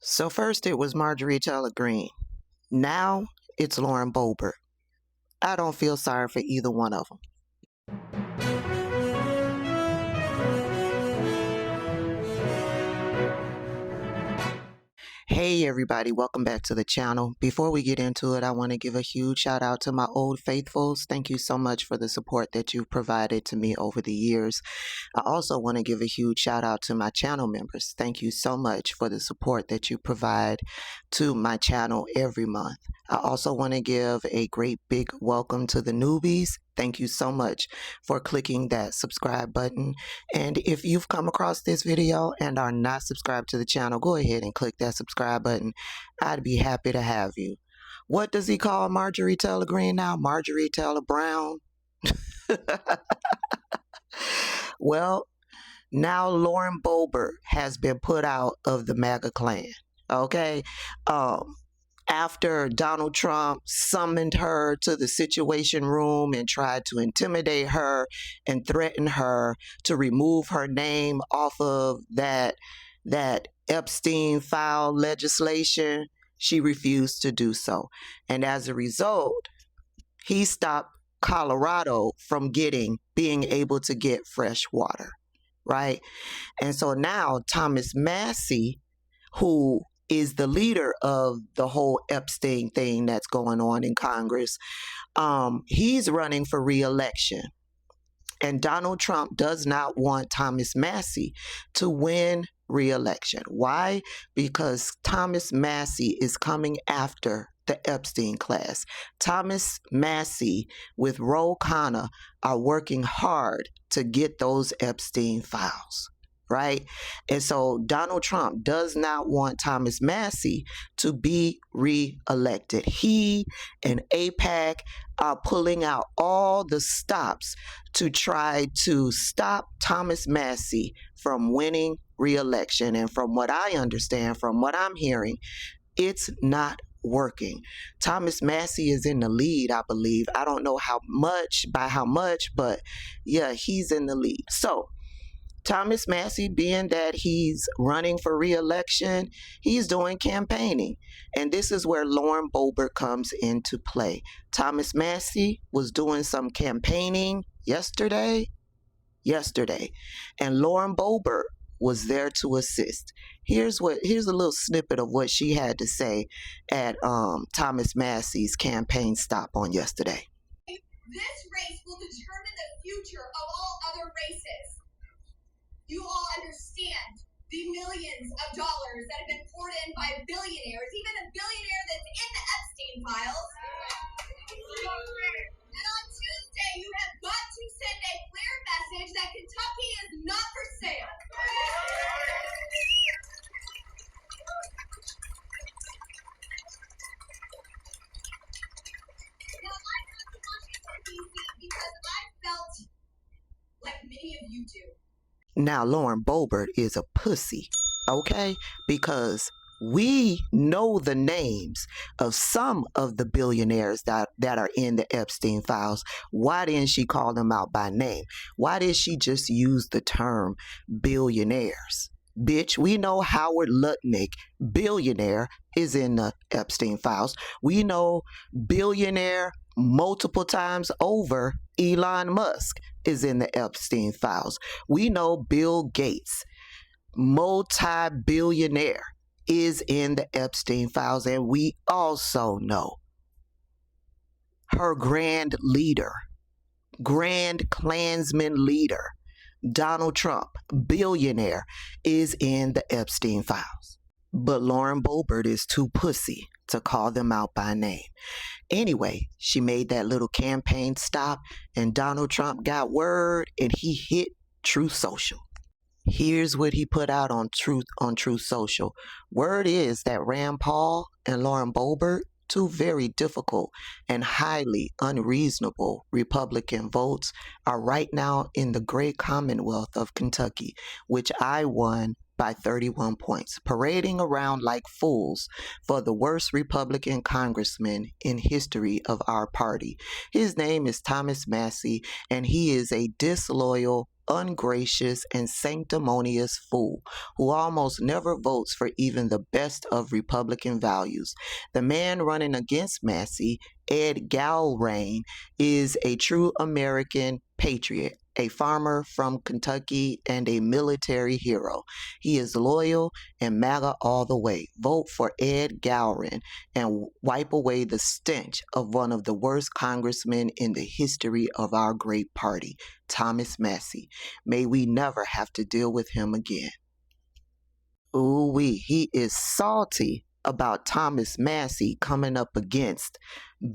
So first it was Marjorie Taylor Greene. Now it's Lauren Boebert. I don't feel sorry for either one of them. Hey everybody, welcome back to the channel. Before we get into it, I want to give a huge shout out to my old faithfuls. Thank you so much for the support that you've provided to me over the years. I also want to give a huge shout out to my channel members. Thank you so much for the support that you provide to my channel every month. I also want to give a great big welcome to the newbies. Thank you so much for clicking that subscribe button. And if you've come across this video and are not subscribed to the channel, go ahead and click that subscribe button. I'd be happy to have you. What does he call Marjorie Taylor Greene now? Marjorie Taylor Brown? Well, now Lauren Boebert has been put out of the MAGA clan. Okay? After Donald Trump summoned her to the Situation Room and tried to intimidate her and threaten her to remove her name off of that Epstein file legislation, she refused to do so. And as a result, he stopped Colorado from being able to get fresh water, right? And so now Thomas Massie, who is the leader of the whole Epstein thing that's going on in Congress, he's running for re-election. And Donald Trump does not want Thomas Massie to win re-election. Why? Because Thomas Massie is coming after the Epstein class. Thomas Massie with Ro Khanna are working hard to get those Epstein files. Right? And so Donald Trump does not want Thomas Massie to be re-elected. He and AIPAC are pulling out all the stops to try to stop Thomas Massie from winning re-election. And from what I understand, from what I'm hearing, it's not working. Thomas Massie is in the lead, I believe. I don't know by how much, but yeah, he's in the lead. So Thomas Massie, being that he's running for re-election, he's doing campaigning. And this is where Lauren Boebert comes into play. Thomas Massie was doing some campaigning yesterday, and Lauren Boebert was there to assist. Here's a little snippet of what she had to say at Thomas Massie's campaign stop on yesterday. This race will determine the future of all other races. You all understand the millions of dollars that have been poured in by billionaires, even a billionaire that's in the Epstein files. And on Tuesday, you have got to send a clear message that Kentucky is not for sale. Now, I got to Washington, D.C. because I felt like many of you do. Now, Lauren Boebert is a pussy, okay? Because we know the names of some of the billionaires that are in the Epstein files. Why didn't she call them out by name? Why did she just use the term billionaires? Bitch, we know Howard Lutnick, billionaire, is in the Epstein files. We know billionaire multiple times over, Elon Musk, is in the Epstein files. We know Bill Gates, multi-billionaire, is in the Epstein files. And we also know her grand leader, Grand Klansman leader, Donald Trump, billionaire, is in the Epstein files. But Lauren Boebert is too pussy to call them out by name. Anyway, she made that little campaign stop, and Donald Trump got word, and he hit Truth Social. Here's what he put out on Truth Social. Word is that Rand Paul and Lauren Boebert, two very difficult and highly unreasonable Republican votes, are right now in the great Commonwealth of Kentucky, which I won by 31 points, parading around like fools for the worst Republican congressman in history of our party. His name is Thomas Massie, and he is a disloyal ungracious, and sanctimonious fool who almost never votes for even the best of Republican values. The man running against Massie, Ed Galrain, is a true American patriot, a farmer from Kentucky, and a military hero. He is loyal and MAGA all the way. Vote for Ed Galrain and wipe away the stench of one of the worst congressmen in the history of our great party, Thomas Massie. May we never have to deal with him again. Ooh-wee, he is salty about Thomas Massie coming up against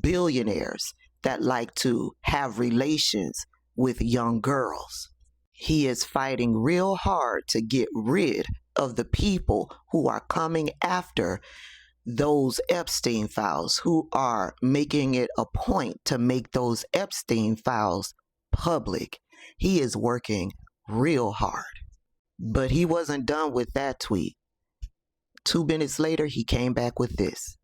billionaires that like to have relations with young girls. He is fighting real hard to get rid of the people who are coming after those Epstein files, who are making it a point to make those Epstein files public. He is working real hard. But he wasn't done with that tweet. 2 minutes later, he came back with this.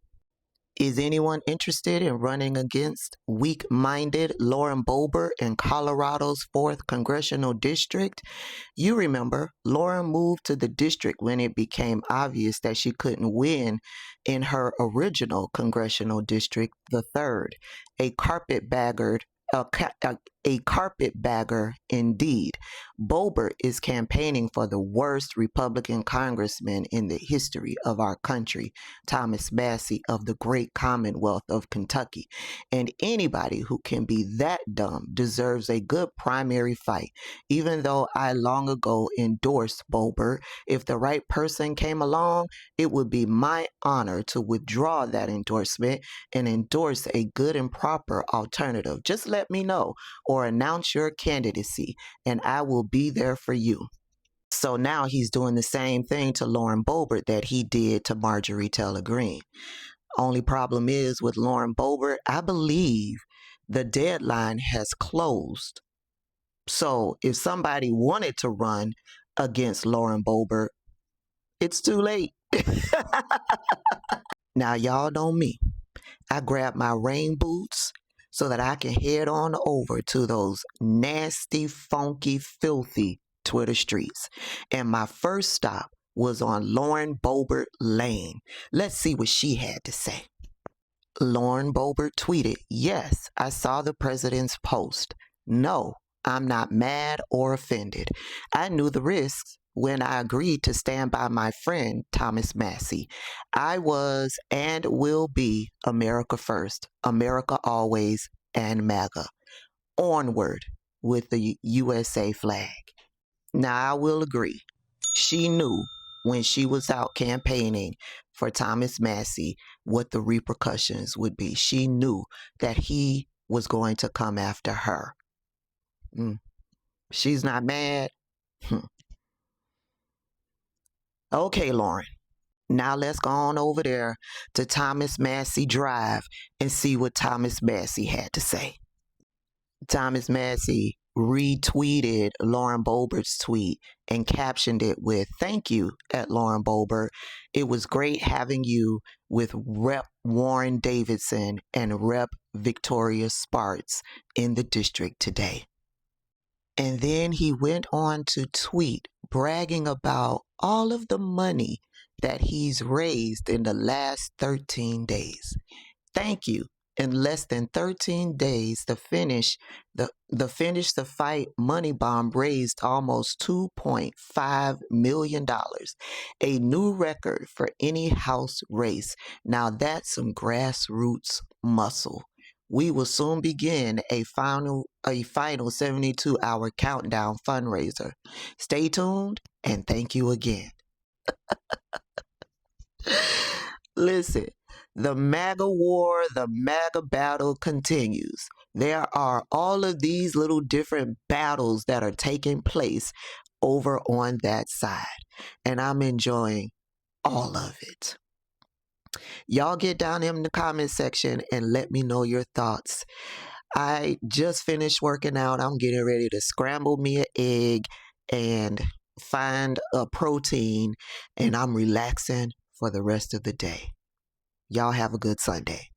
Is anyone interested in running against weak-minded Lauren Boebert in Colorado's 4th Congressional District? You remember, Lauren moved to the district when it became obvious that she couldn't win in her original congressional district, the 3rd. A carpetbagger indeed. Boebert is campaigning for the worst Republican congressman in the history of our country, Thomas Massie of the great Commonwealth of Kentucky. And anybody who can be that dumb deserves a good primary fight. Even though I long ago endorsed Boebert, if the right person came along, it would be my honor to withdraw that endorsement and endorse a good and proper alternative. Just let me know or announce your candidacy, and I will be there for you. So now he's doing the same thing to Lauren Boebert that he did to Marjorie Taylor Greene. Only problem is with Lauren Boebert, I believe the deadline has closed. So if somebody wanted to run against Lauren Boebert, it's too late. Now, y'all know me. I grab my rain boots so that I can head on over to those nasty, funky, filthy Twitter streets. And my first stop was on Lauren Boebert Lane. Let's see what she had to say. Lauren Boebert tweeted, "Yes, I saw the president's post. No, I'm not mad or offended. I knew the risks when I agreed to stand by my friend Thomas Massie. I was and will be America first, America always, and MAGA. Onward with the USA flag." Now, I will agree. She knew when she was out campaigning for Thomas Massie what the repercussions would be. She knew that he was going to come after her. She's not mad. Okay, Lauren. Now let's go on over there to Thomas Massie Drive and see what Thomas Massie had to say. Thomas Massie retweeted Lauren Boebert's tweet and captioned it with, "Thank you at Lauren Boebert. It was great having you with Rep. Warren Davidson and Rep. Victoria Spartz in the district today." And then he went on to tweet bragging about all of the money that he's raised in the last 13 days. Thank you. In less than 13 days, the Finish the Fight money bomb raised almost $2.5 million, a new record for any House race. Now that's some grassroots muscle. We will soon begin a final 72-hour countdown fundraiser. Stay tuned, and thank you again. Listen, the MAGA war, the MAGA battle continues. There are all of these little different battles that are taking place over on that side, and I'm enjoying all of it. Y'all get down in the comment section and let me know your thoughts. I just finished working out. I'm getting ready to scramble me an egg and find a protein, and I'm relaxing for the rest of the day. Y'all have a good Sunday.